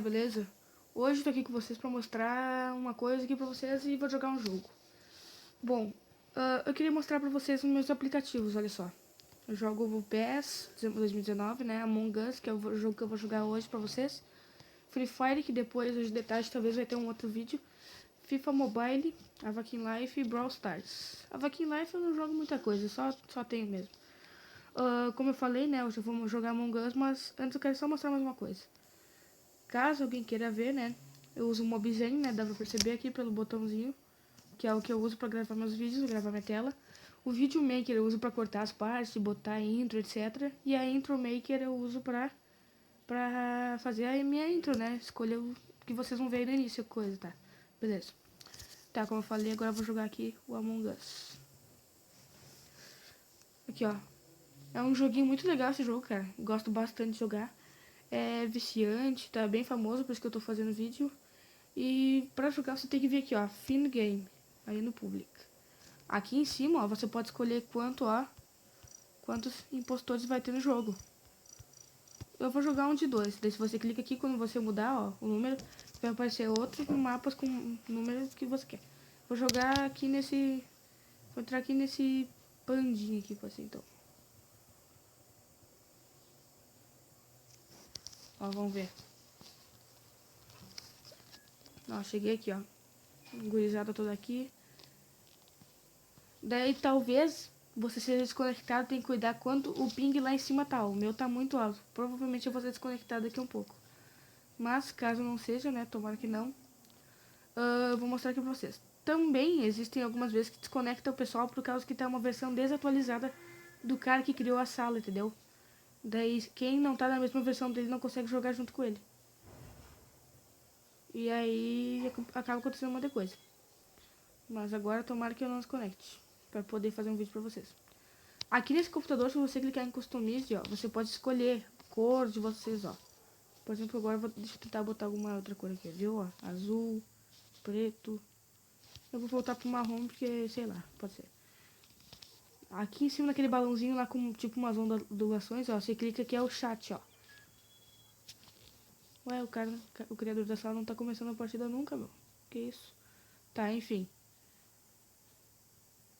beleza? Hoje eu tô aqui com vocês pra mostrar uma coisa aqui pra vocês e vou jogar um jogo. Bom, eu queria mostrar pra vocês os meus aplicativos, olha só. Eu jogo o PES 2019, né? Among Us, que é o jogo que eu vou jogar hoje pra vocês. Free Fire, que depois, hoje de tarde, talvez vai ter um outro vídeo. FIFA Mobile, Avakin Life e Brawl Stars. Avakin Life eu não jogo muita coisa, só tenho mesmo. Como eu falei, né? Hoje eu vou jogar Among Us, mas antes eu quero só mostrar mais uma coisa. Caso alguém queira ver, né? Eu uso o Mobizen, né? Dá pra perceber aqui pelo botãozinho, que é o que eu uso pra gravar meus vídeos, gravar minha tela. O Video Maker eu uso pra cortar as partes, botar intro, etc. E a Intro Maker eu uso pra fazer a minha intro, né? Escolher o que vocês vão ver aí no início, coisa, tá? Beleza. Tá, como eu falei, agora eu vou jogar aqui o Among Us. Aqui, ó. É um joguinho muito legal esse jogo, cara. Gosto bastante de jogar. É viciante, tá bem famoso, por isso que eu tô fazendo vídeo. E pra jogar você tem que vir aqui, ó, Fin Game, aí no Public. Aqui em cima, ó, você pode escolher quantos impostores vai ter no jogo. Eu vou jogar um de dois. Daí se você clica aqui, quando você mudar, ó, o número, vai aparecer outros mapas com o número que você quer. Vou jogar aqui nesse... Vou entrar aqui nesse pandinho aqui, assim, então. Ó, vamos ver. Ó, cheguei aqui, ó. Gurizada toda aqui. Daí talvez você seja desconectado, tem que cuidar quanto o ping lá em cima tá. O meu tá muito alto. Provavelmente eu vou ser desconectado daqui um pouco. Mas caso não seja, né? Tomara que não. Eu vou mostrar aqui pra vocês. Também existem algumas vezes que desconecta o pessoal por causa que tá uma versão desatualizada do cara que criou a sala, entendeu? Daí quem não tá na mesma versão dele não consegue jogar junto com ele. E aí acaba acontecendo uma coisa. Mas agora tomara que eu não desconecte. Pra poder fazer um vídeo pra vocês. Aqui nesse computador, se você clicar em Customize, ó, você pode escolher a cor de vocês, ó. Por exemplo, agora deixa eu tentar botar alguma outra cor aqui, viu? Ó, azul, preto. Eu vou voltar pro marrom porque, sei lá, pode ser. Aqui em cima daquele balãozinho lá com tipo umas ondulações, ó, você clica aqui é o chat, ó. Ué, o criador da sala não tá começando a partida nunca, meu. Que isso? Tá, enfim.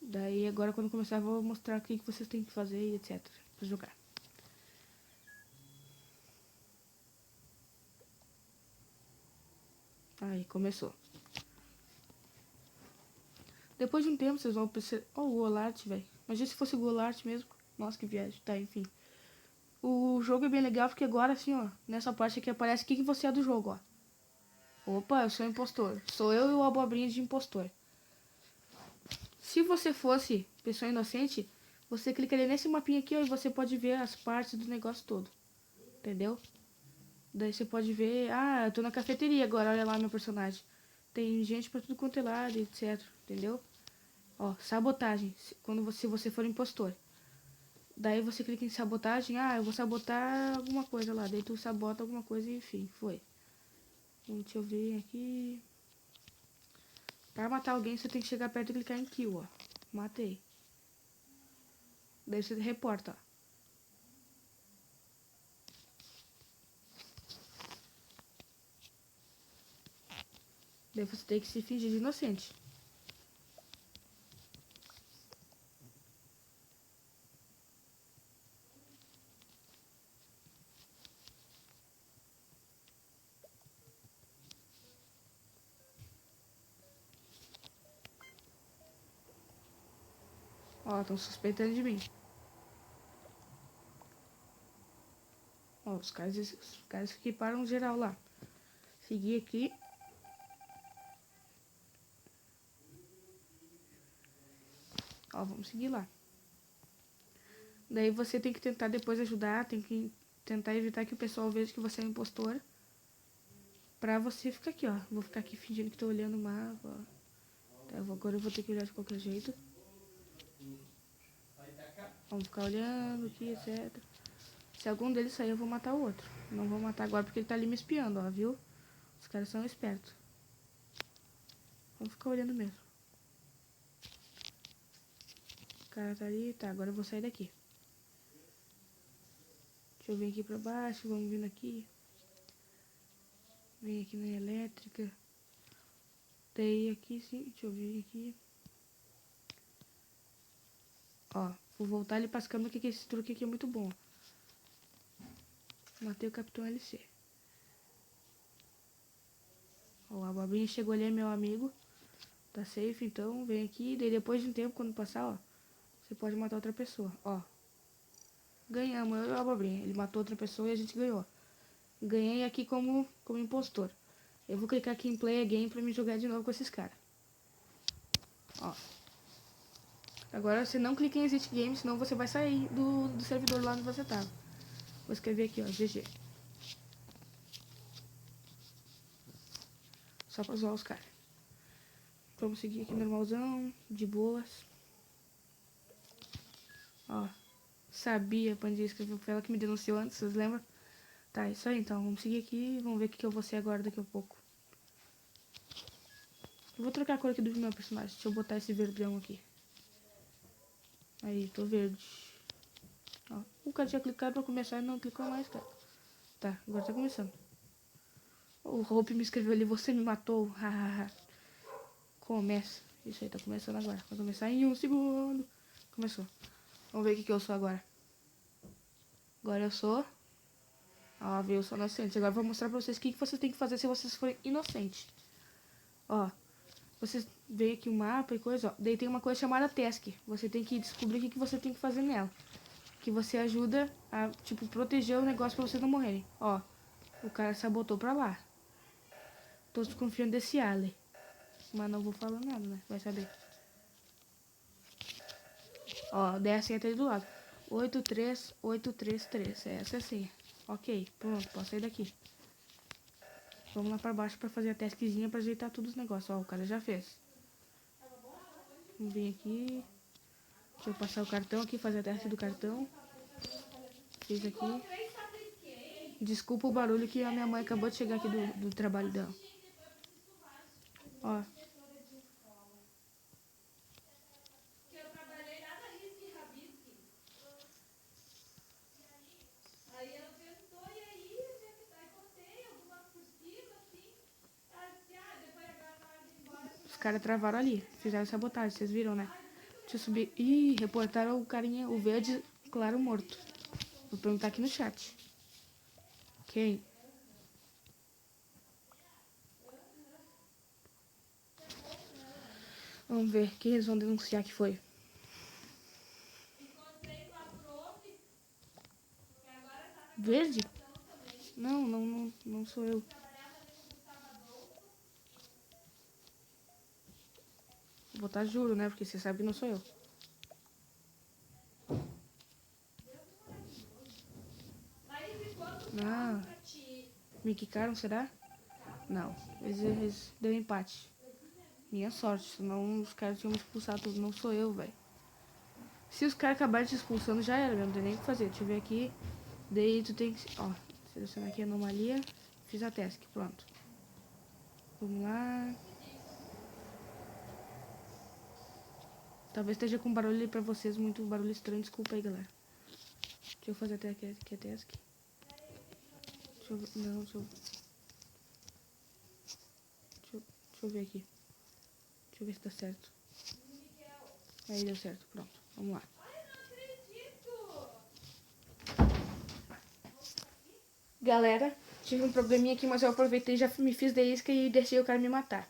Daí agora quando começar eu vou mostrar o que vocês têm que fazer e etc. Pra jogar. Aí, começou. Depois de um tempo vocês vão perceber... Ó, o Golart, velho. Imagina se fosse o Golart mesmo. Nossa, que viagem. Tá, enfim. O jogo é bem legal porque agora, assim, ó. Nessa parte aqui aparece o que você é do jogo, ó. Opa, eu sou impostor. Sou eu e o abobrinha de impostor. Se você fosse pessoa inocente, você clicaria nesse mapinha aqui, ó. E você pode ver as partes do negócio todo. Entendeu? Daí você pode ver... Ah, eu tô na cafeteria agora. Olha lá meu personagem. Tem gente pra tudo quanto é lado, etc. Entendeu? Ó, sabotagem. Se você for impostor. Daí você clica em sabotagem. Ah, eu vou sabotar alguma coisa lá. Daí tu sabota alguma coisa e enfim, foi. Deixa eu ver aqui. Pra matar alguém você tem que chegar perto e clicar em kill, ó. Matei. Daí você reporta, ó. Daí você tem que se fingir de inocente. Ó, estão suspeitando de mim. Ó, os caras equiparam geral lá. Seguir aqui. Ó, vamos seguir lá. Daí você tem que tentar depois ajudar, tem que tentar evitar que o pessoal veja que você é um impostor. Pra você ficar aqui, ó. Vou ficar aqui fingindo que tô olhando o mapa, ó. Tá, agora eu vou ter que olhar de qualquer jeito. Vamos ficar olhando aqui, etc. Se algum deles sair, eu vou matar o outro. Não vou matar agora porque ele tá ali me espiando, ó, viu? Os caras são espertos. Vamos ficar olhando mesmo. O cara tá ali, tá, agora eu vou sair daqui. Deixa eu vir aqui pra baixo, vamos vindo aqui. Vem aqui na elétrica. Daí aqui sim, deixa eu ver aqui. Ó, vou voltar ali pras câmeras que esse truque aqui é muito bom. Matei o Capitão LC. Ó, o Abobrinha chegou ali, é meu amigo. Tá safe, então vem aqui. Daí depois de um tempo, quando passar, ó, você pode matar outra pessoa, ó. Ganhamos, eu e o Abobrinha. Ele matou outra pessoa e a gente ganhou. Ganhei aqui como impostor. Eu vou clicar aqui em Play Again pra me jogar de novo com esses caras. Ó. Agora você não clica em Exit Game, senão você vai sair do servidor lá onde você tava. Vou escrever aqui, ó, GG. Só pra zoar os caras. Vamos seguir aqui normalzão, de boas. Ó. Sabia, Pandinha escreveu pra ela que me denunciou antes, vocês lembram? Tá, isso aí então. Vamos seguir aqui e vamos ver o que eu vou ser agora daqui a pouco. Eu vou trocar a cor aqui do meu personagem. Deixa eu botar esse verdão aqui. Aí, tô verde. Ó, o cara tinha clicado pra começar e não clicou mais, cara. Tá, agora tá começando. O Hope me escreveu ali, você me matou. Hahaha. Começa. Isso aí, tá começando agora. Vai começar em 1 segundo. Começou. Vamos ver o que eu sou agora. Agora eu sou... Ó, viu? Eu sou inocente. Agora eu vou mostrar pra vocês o que vocês têm que fazer se vocês forem inocentes. Ó, vocês veem aqui o mapa e coisa, ó. Daí tem uma coisa chamada task. Você tem que descobrir o que você tem que fazer nela. Que você ajuda a, tipo, proteger o negócio pra vocês não morrerem. Ó, o cara sabotou pra lá. Tô desconfiando desse Ali. Mas não vou falar nada, né? Vai saber. Ó, desce até ali do lado. 83833. Essa é assim. Ok, pronto, posso sair daqui. Vamos lá pra baixo pra fazer a taskzinha pra ajeitar todos os negócios. Ó, o cara já fez. Vamos vir aqui. Deixa eu passar o cartão aqui, fazer a teste do cartão. Fiz aqui. Desculpa o barulho que a minha mãe acabou de chegar aqui do trabalho dela. Ó. Os caras travaram ali. Fizeram sabotagem, vocês viram, né? Deixa eu subir. Ih, reportaram o carinha, o verde, claro, morto. Vou perguntar aqui no chat. Quem? Vamos ver quem eles vão denunciar que foi. Verde? Não sou eu. Vou botar juro, né? Porque você sabe que não sou eu. Ah, me quicaram, será? Não, eles deu empate. Minha sorte, senão os caras tinham me expulsado tudo. Não sou eu, velho. Se os caras acabarem te expulsando, já era, não tem nem o que fazer. Deixa eu ver aqui. Daí tu tem que... Ó, selecionar aqui a anomalia. Fiz a task, pronto. Vamos lá. Talvez esteja com barulho aí pra vocês, muito barulho estranho. Desculpa aí, galera. Deixa eu fazer até aqui a task. Deixa eu ver... Não, deixa eu ver aqui. Deixa eu ver se dá certo. Aí deu certo, pronto. Vamos lá. Galera, tive um probleminha aqui, mas eu aproveitei, já me fiz da isca e deixei o cara me matar.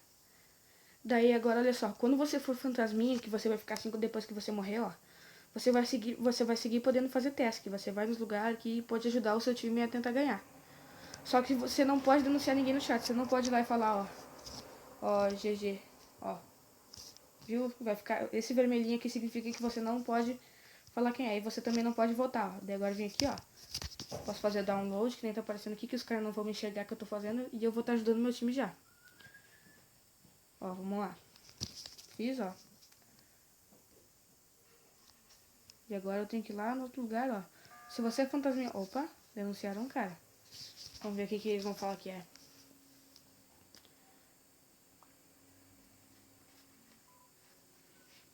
Daí agora, olha só, quando você for fantasminha, que você vai ficar assim depois que você morrer, ó, você vai seguir podendo fazer task. Você vai nos lugares que pode ajudar o seu time a tentar ganhar. Só que você não pode denunciar ninguém no chat. Você não pode ir lá e falar, ó, GG, ó. Viu? Vai ficar, esse vermelhinho aqui significa que você não pode falar quem é. E você também não pode votar, ó. Daí agora vem aqui, ó. Posso fazer download, que nem tá aparecendo aqui, que os caras não vão me enxergar que eu tô fazendo. E eu vou estar ajudando meu time já. Ó, vamos lá. Fiz, ó. E agora eu tenho que ir lá no outro lugar, ó. Se você é fantasminha... Opa, denunciaram um cara. Vamos ver o que eles vão falar que é.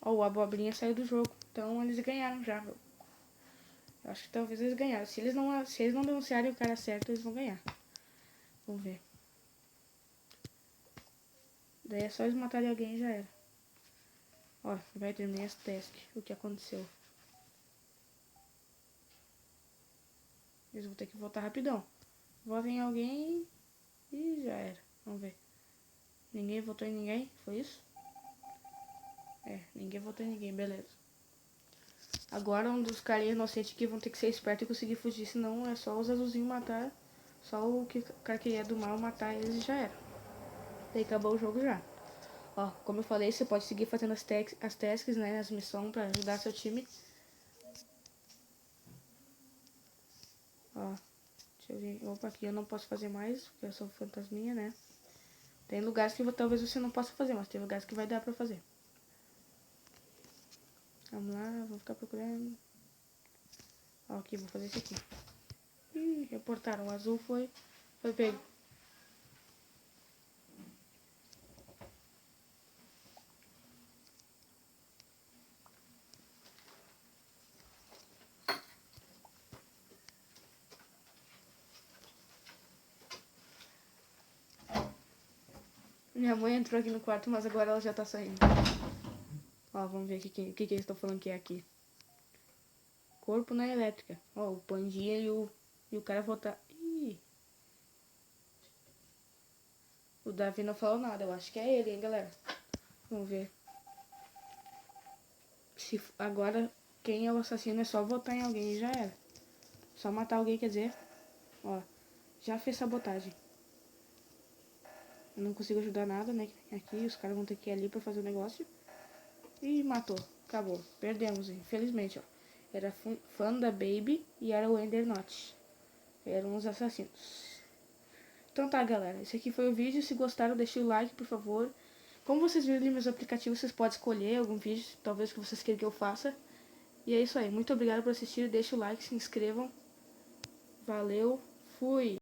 Ó, o Abobrinha saiu do jogo. Então eles ganharam já, meu. Eu acho que talvez eles ganharam. Se eles não denunciarem o cara certo, eles vão ganhar. Vamos ver. Daí é só eles matarem alguém e já era. Ó, vai terminar esse task. O que aconteceu? Eles vão ter que voltar rapidão. Votem em alguém e já era. Vamos ver. Ninguém votou em ninguém? Foi isso? É, ninguém votou em ninguém, beleza. Agora um dos carinhas inocentes que vão ter que ser esperto e conseguir fugir, senão é só os azulzinhos matar. Só o cara que é do mal matar eles e já era. Daí acabou o jogo já. Ó, como eu falei, você pode seguir fazendo as tasks, né, as missões pra ajudar seu time. Ó, deixa eu ver. Opa, aqui eu não posso fazer mais, porque eu sou fantasminha, né? Tem lugares que talvez você não possa fazer, mas tem lugares que vai dar pra fazer. Vamos lá, vou ficar procurando. Ó, aqui, vou fazer esse aqui. Ih, reportaram. O azul foi pego. Minha mãe entrou aqui no quarto, mas agora ela já tá saindo. Ó, vamos ver o que eles estão falando que é aqui. Corpo na elétrica. Ó, o Pandinha e o cara votar. Ih. O Davi não falou nada. Eu acho que é ele, hein, galera. Vamos ver. Se agora quem é o assassino é só votar em alguém e já era. Só matar alguém, quer dizer. Ó, já fez sabotagem. Eu não consigo ajudar nada, né? Aqui os caras vão ter que ir ali pra fazer o negócio. E matou. Acabou. Perdemos, infelizmente, ó. Era fã da Baby e era o Ender Not. Eram os assassinos. Então tá, galera. Esse aqui foi o vídeo. Se gostaram, deixe o like, por favor. Como vocês viram ali meus aplicativos, vocês podem escolher algum vídeo, talvez que vocês queiram que eu faça. E é isso aí. Muito obrigado por assistir. Deixe o like, se inscrevam. Valeu. Fui.